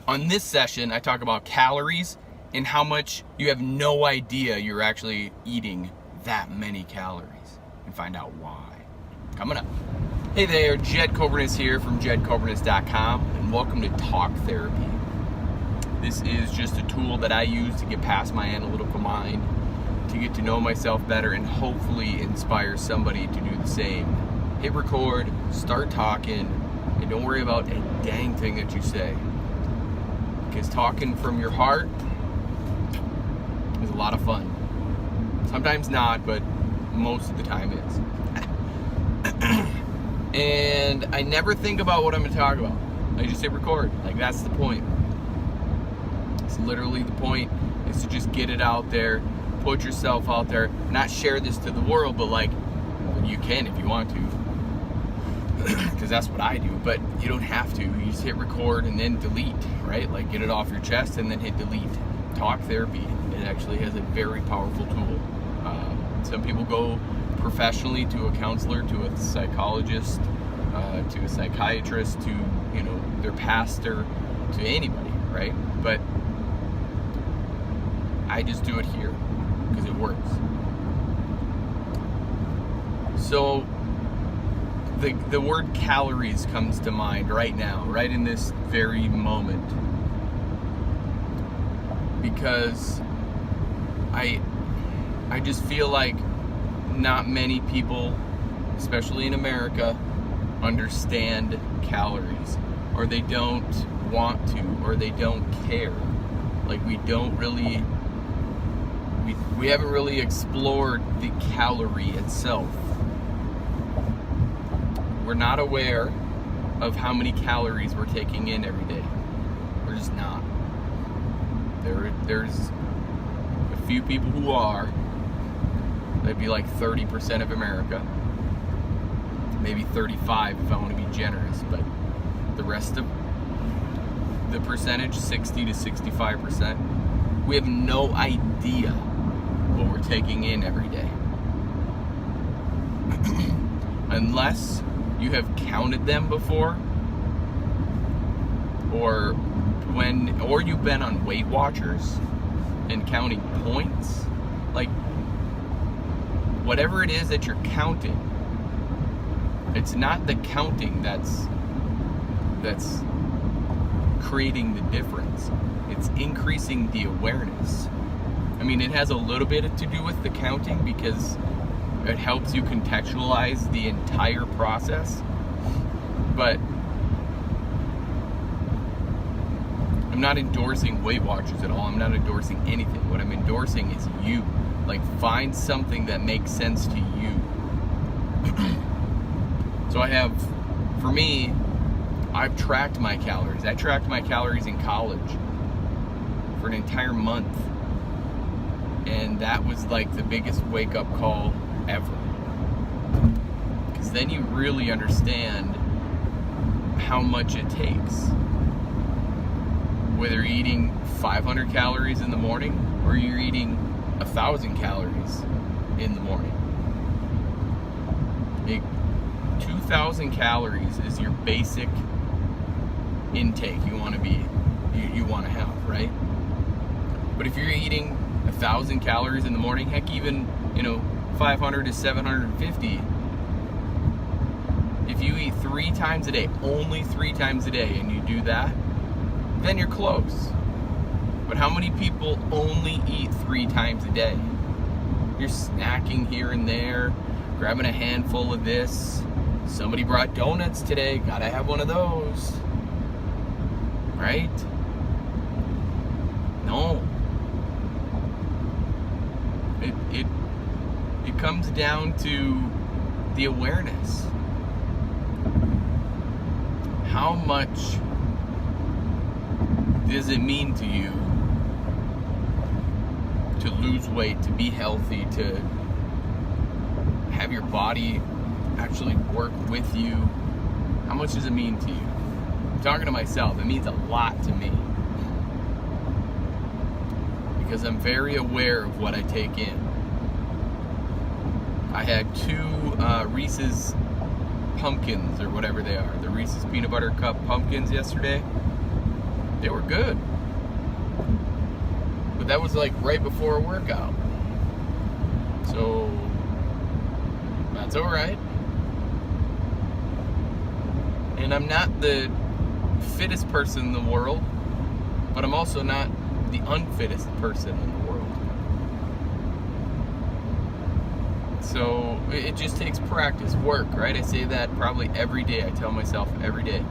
On this session, I talk about calories and how much you have no idea you're actually eating that many calories, and find out why. Coming up. Hey there, Jed Coburnus here from jedcoburnus.com, and welcome to Talk Therapy. This is just a tool that I use to get past my analytical mind, to get to know myself better, and hopefully inspire somebody to do the same. Hit record, start talking, and don't worry about a dang thing that you say. Because talking from your heart is a lot of fun. Sometimes not, but most of the time is. And I never think about what I'm going to talk about. I just hit record. Like, that's the point. It's literally the point, is to just get it out there, put yourself out there, not share this to the world, but like, you can if you want to. Because that's what I do, but you don't have to. You just hit record and then delete, right? Like, get it off your chest and then hit delete. Talk Therapy, it actually has a very powerful tool. Some people go professionally to a counselor, to a psychologist, to a psychiatrist, to, you know, their pastor, to anybody, right? But I just do it here because it works. So the word calories comes to mind right now, right in this very moment, because I just feel like not many people, especially in America, understand calories, or they don't want to, or they don't care. Like, we don't really, we haven't really explored the calorie itself. We're not aware of how many calories we're taking in every day. We're just not. There's a few people who are. That'd be like 30% of America. Maybe 35 if I want to be generous. But the rest of the percentage, 60 to 65%, we have no idea what we're taking in every day. Unless you have counted them before, or you've been on Weight Watchers and counting points. Like, whatever it is that you're counting, it's not the counting that's creating the difference. It's increasing the awareness. I mean, it has a little bit to do with the counting because it helps you contextualize the entire process. But I'm not endorsing Weight Watchers at all. I'm not endorsing anything. What I'm endorsing is you. Like, find something that makes sense to you. So for me, I've tracked my calories. I tracked my calories in college for an entire month. And that was like the biggest wake-up call ever. Because then you really understand how much it takes. Whether you're eating 500 calories in the morning or you're eating 1,000 calories in the morning. 2,000 calories is your basic intake you want to have, right? But if you're eating 1,000 calories in the morning, heck, even 500 to 750. If you eat 3 times a day, only 3 times a day, and you do that, then you're close. But how many people only eat 3 times a day? You're snacking here and there, grabbing a handful of this. Somebody brought donuts today, gotta have one of those. Right? No. It comes down to the awareness. How much does it mean to you to lose weight, to be healthy, to have your body actually work with you? How much does it mean to you? I'm talking to myself. It means a lot to me. Because I'm very aware of what I take in. I had 2 Reese's pumpkins, or whatever they are, the Reese's peanut butter cup pumpkins yesterday. They were good. But that was like right before a workout. So that's alright. And I'm not the fittest person in the world, but I'm also not the unfittest person in the world. So it just takes practice, work, right? I say that probably every day. I tell myself every day.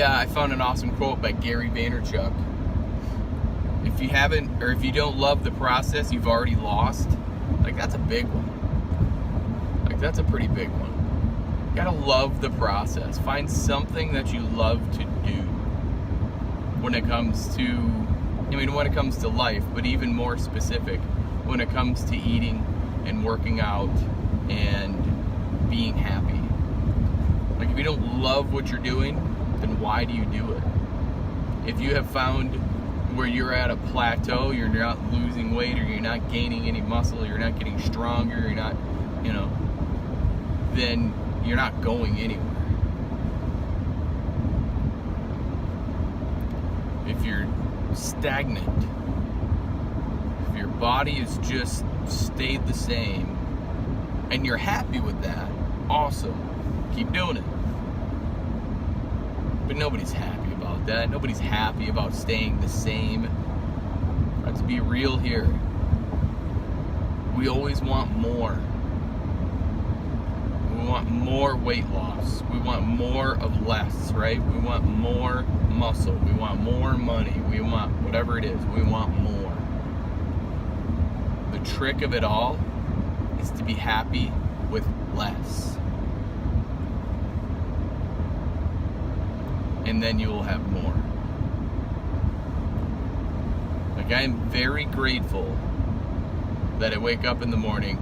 I found an awesome quote by Gary Vaynerchuk. If you haven't, or if you don't love the process, you've already lost. Like, that's a big one. Like, that's a pretty big one. You gotta love the process. Find something that you love to do when it comes to life, but even more specific, when it comes to eating and working out and being happy. Like, if you don't love what you're doing, then why do you do it? If you have found where you're at a plateau, you're not losing weight, or you're not gaining any muscle, you're not getting stronger, you're not, then you're not going anywhere. If you're stagnant, if your body is just stayed the same, and you're happy with that, awesome, keep doing it. But nobody's happy about that. Nobody's happy about staying the same. Let's be real here. We always want more. We want more weight loss. We want more of less, right? We want more muscle. We want more money. We want whatever it is. We want more. The trick of it all is to be happy with less. And then you will have more. Like, I am very grateful that I wake up in the morning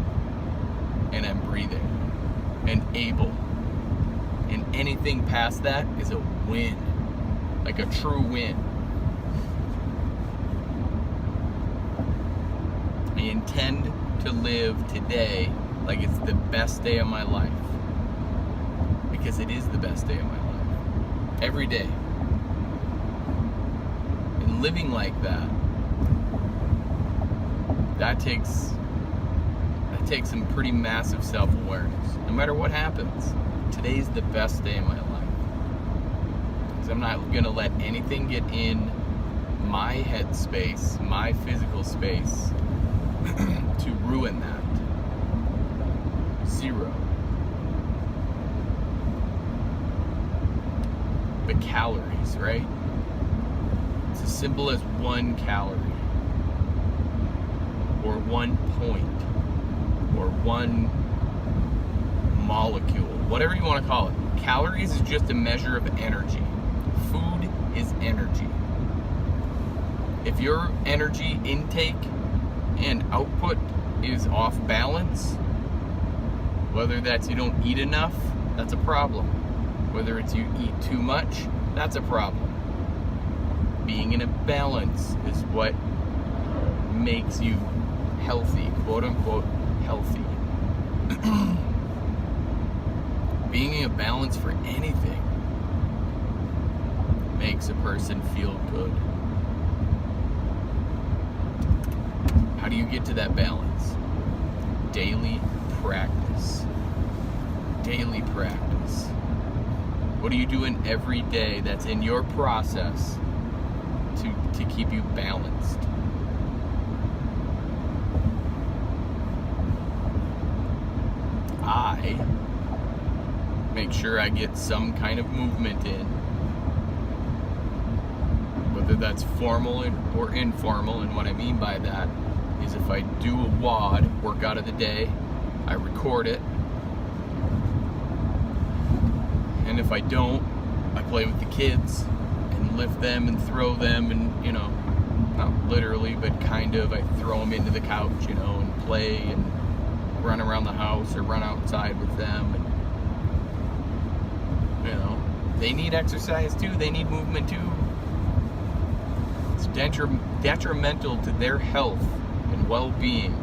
and I'm breathing and able. And anything past that is a win. Like a true win. I intend to live today like it's the best day of my life. Because it is the best day of my life. Every day. And living like that, that takes some pretty massive self-awareness. No matter what happens, today's the best day of my life. Because I'm not gonna let anything get in my head space, my physical space, to ruin that. Zero. The calories, right? It's as simple as 1 calorie, or 1 point, or 1 molecule, whatever you want to call it. Calories is just a measure of energy. Food is energy. If your energy intake and output is off balance, whether that's you don't eat enough, that's a problem. Whether it's you eat too much, that's a problem. Being in a balance is what makes you healthy, quote unquote healthy. Being in a balance for anything makes a person feel good. How do you get to that balance? Daily practice. Daily practice. What are you doing every day that's in your process to keep you balanced? I make sure I get some kind of movement in, whether that's formal or informal. And what I mean by that is, if I do a WOD, workout of the day, I record it. And if I don't, I play with the kids and lift them and throw them, and not literally, but kind of, I throw them into the couch, and play and run around the house or run outside with them. And they need exercise too, they need movement too. It's detrimental to their health and well-being,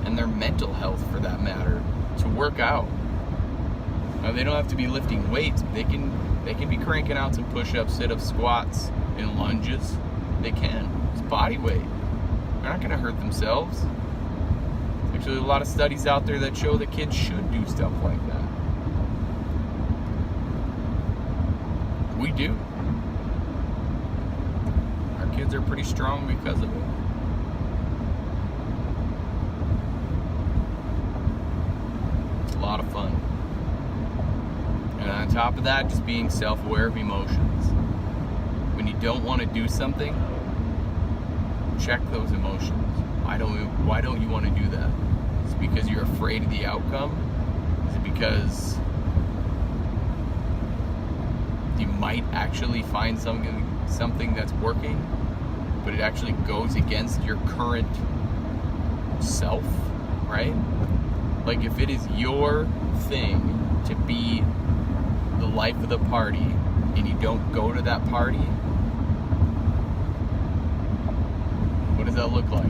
and their mental health for that matter, to work out. Now, they don't have to be lifting weights. They can They can be cranking out some push-ups, sit-ups, squats, and lunges. They can. It's body weight. They're not going to hurt themselves. There's actually a lot of studies out there that show that kids should do stuff like that. We do. Our kids are pretty strong because of it. It's a lot of fun. And on top of that, just being self-aware of emotions. When you don't want to do something, check those emotions. Why don't you want to do that? Is it because you're afraid of the outcome? Is it because you might actually find something that's working, but it actually goes against your current self, right? Like if it is your thing to be the life of the party and you don't go to that party, what does that look like?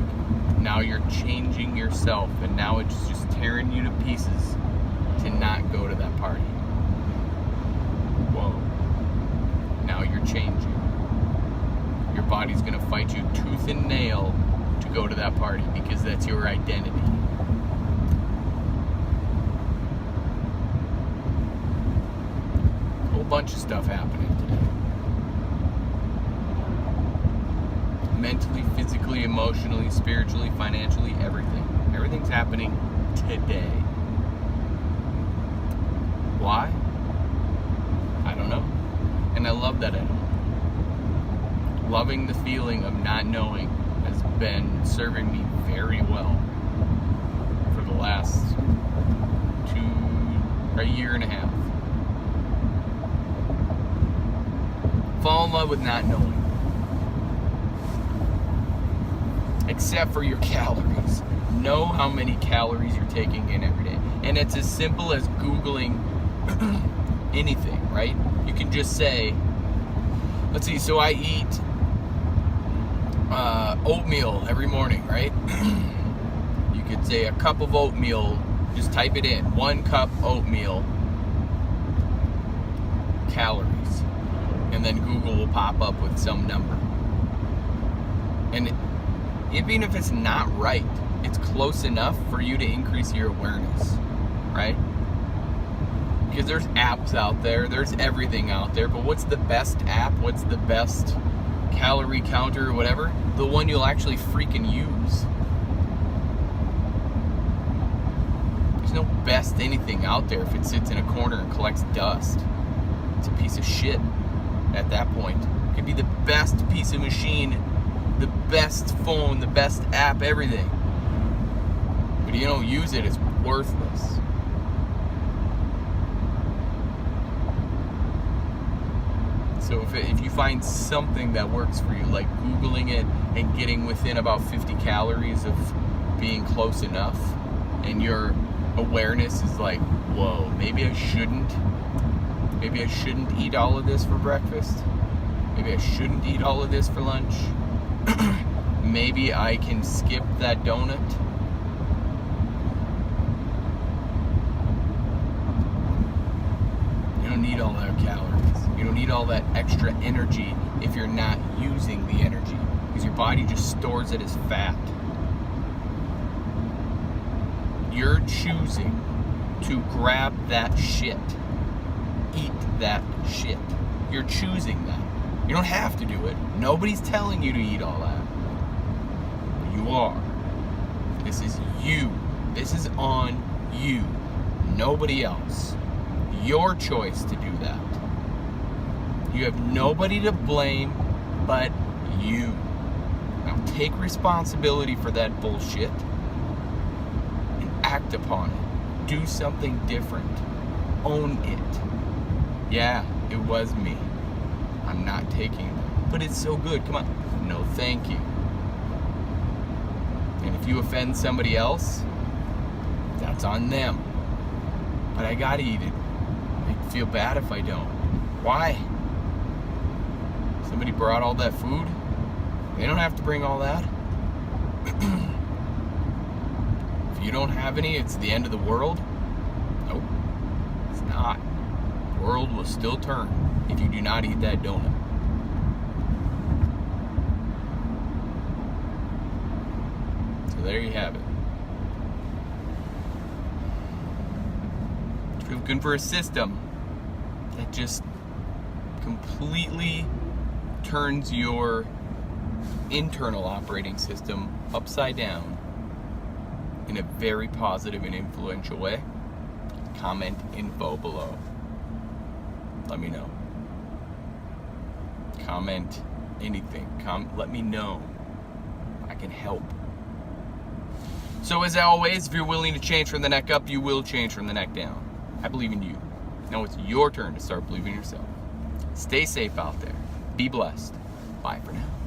Now you're changing yourself, and now it's just tearing you to pieces to not go to that party. Whoa. Now you're changing. Your body's gonna fight you tooth and nail to go to that party because that's your identity. A whole bunch of stuff happening today. Mentally, physically, emotionally, spiritually, financially, everything. Everything's happening today. Why? I don't know. And I love that I don't. Loving the feeling of not knowing has been serving me very well for the last a year and a half. Fall in love with not knowing. Except for your calories. Know how many calories you're taking in every day. And it's as simple as Googling anything, right? You can just say, let's see, so I eat oatmeal every morning, right? You could say a cup of oatmeal, just type it in, 1 cup oatmeal, calories. And then Google will pop up with some number. And even if it's not right, it's close enough for you to increase your awareness, right? Because there's apps out there, there's everything out there, but what's the best app? What's the best calorie counter or whatever? The one you'll actually freaking use. There's no best anything out there if it sits in a corner and collects dust. It's a piece of shit at that point. It could be the best piece of machine, the best phone, the best app, everything. But if you don't use it, it's worthless. So if you find something that works for you, like Googling it and getting within about 50 calories of being close enough, and your awareness is like, whoa, maybe I shouldn't eat all of this for breakfast. Maybe I shouldn't eat all of this for lunch. Maybe I can skip that donut. You don't need all that calories. You don't need all that extra energy if you're not using the energy, because your body just stores it as fat. You're choosing to grab that shit. Eat that shit. You're choosing that. You don't have to do it. Nobody's telling you to eat all that. You are. This is you. This is on you. Nobody else. Your choice to do that. You have nobody to blame but you. Now take responsibility for that bullshit and act upon it. Do something different. Own it. Yeah, it was me. I'm not taking it. But it's so good. Come on. No, thank you. And if you offend somebody else, that's on them. But I gotta eat it. I feel bad if I don't. Why? Somebody brought all that food? They don't have to bring all that. If you don't have any, it's the end of the world? Nope. It's not. The world will still turn. if you do not eat that donut. So there you have it. If you're looking for a system that just completely turns your internal operating system upside down in a very positive and influential way, comment info below. Let me know. Comment anything. Let me know. I can help. So as always, if you're willing to change from the neck up, you will change from the neck down. I believe in you. Now it's your turn to start believing in yourself. Stay safe out there. Be blessed. Bye for now.